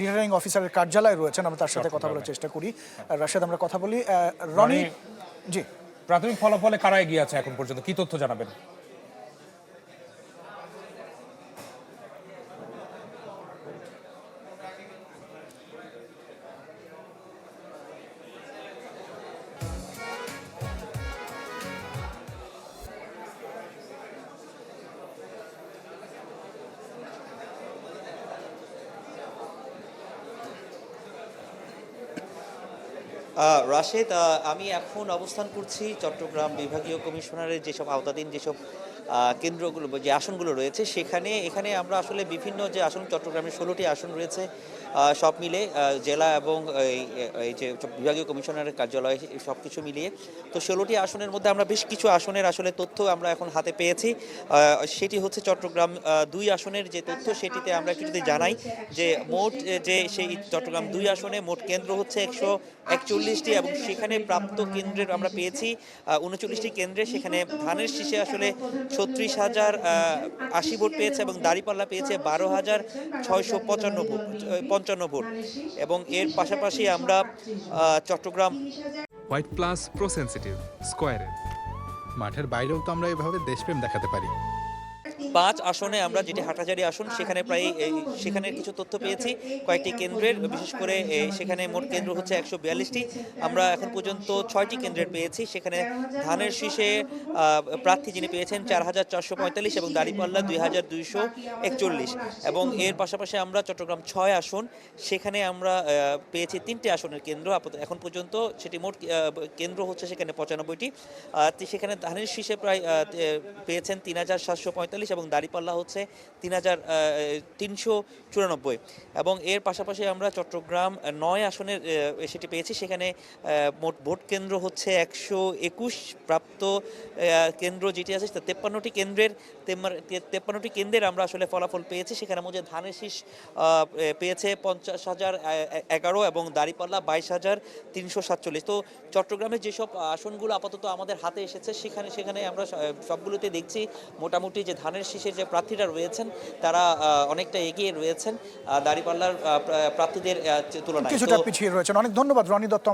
Returning অফিসারের কার্যালয়ে রয়েছেন, আমরা তার সাথে কথা বলার চেষ্টা করি। রাশেদ, আমরা কথা বলি। রনি, জি, প্রাথমিক ফলাফলে কারা এগিয়ে আছে এখন পর্যন্ত, কি তথ্য জানাবেন? রাশেদ, আমি এখন অবস্থান করছি চট্টগ্রাম বিভাগীয় কমিশনারের যেসব আওতাধীন যেসব কেন্দ্রগুলো যে আসনগুলো রয়েছে এখানে আমরা আসলে বিভিন্ন যে আসন, চট্টগ্রামের 16টি আসন রয়েছে সব মিলে জেলা এবং এই যে বিভাগীয় কমিশনারের কার্যালয় সব কিছু মিলিয়ে, তো 16টি আসনের মধ্যে আমরা বেশ কিছু আসনের আসলে তথ্য আমরা এখন হাতে পেয়েছি। সেটি হচ্ছে চট্টগ্রাম 2 আসনের যে তথ্য, সেটিতে আমরা একটু যদি জানাই যে মোট যে সেই চট্টগ্রাম 2 আসনে মোট কেন্দ্র হচ্ছে 141টি এবং সেখানে প্রাপ্ত কেন্দ্রের আমরা পেয়েছি 39টি কেন্দ্রে। সেখানে ধানের শীষে আসলে 36,080 ভোট পেয়েছে এবং দাঁড়িপাল্লা পেয়েছে 12,655 ভোট। এবং এর পাশাপাশি আমরা Chittagong white plus pro sensitive স্কয়ারের মাঠের বাইরেও তো আমরা এভাবে দেশপ্রেম দেখাতে পারি। 5 আসনে আমরা যেটি হাটাজারি আসন, সেখানে প্রায় সেখানে কিছু তথ্য পেয়েছি কয়েকটি কেন্দ্রের, বিশেষ করে সেখানে মোট কেন্দ্র হচ্ছে 142টি। আমরা এখন পর্যন্ত 6টি কেন্দ্রের পেয়েছি। সেখানে ধানের শীষে প্রার্থী যিনি পেয়েছেন 4,445 এবং দাঁড়িপাল্লা 2,241। এবং এর পাশাপাশি আমরা চট্টগ্রাম 6 আসন, সেখানে আমরা পেয়েছি 3টি আসনের কেন্দ্র এখন পর্যন্ত। সেটি মোট কেন্দ্র হচ্ছে সেখানে 95টি। সেখানে ধানের শীষে প্রায় পেয়েছেন 3,745 এবং দাঁড়িপাল্লা হচ্ছে 3,394। এবং এর পাশাপাশি আমরা চট্টগ্রাম 9 আসনের সেটি পেয়েছি। সেখানে মোট ভোট কেন্দ্র হচ্ছে 121, প্রাপ্ত কেন্দ্র যেটি আছে 53টি কেন্দ্রের আমরা আসলে ফলাফল পেয়েছি। সেখানে মধ্যে ধানের শীষ পেয়েছে 50,011 এবং দাঁড়িপাল্লা 22,347। তো চট্টগ্রামের যেসব আসনগুলো আপাতত আমাদের হাতে এসেছে সেখানে আমরা সবগুলোতে দেখছি মোটামুটি যে ধানের শীষের যে প্রার্থীরা রয়েছেন তারা অনেকটা এগিয়ে রয়েছেন দাঁড়িপাল্লার প্রার্থীদের তুলনায়। কিছুটা পিছিয়ে রয়েছেন। অনেক ধন্যবাদ রনি দত্ত।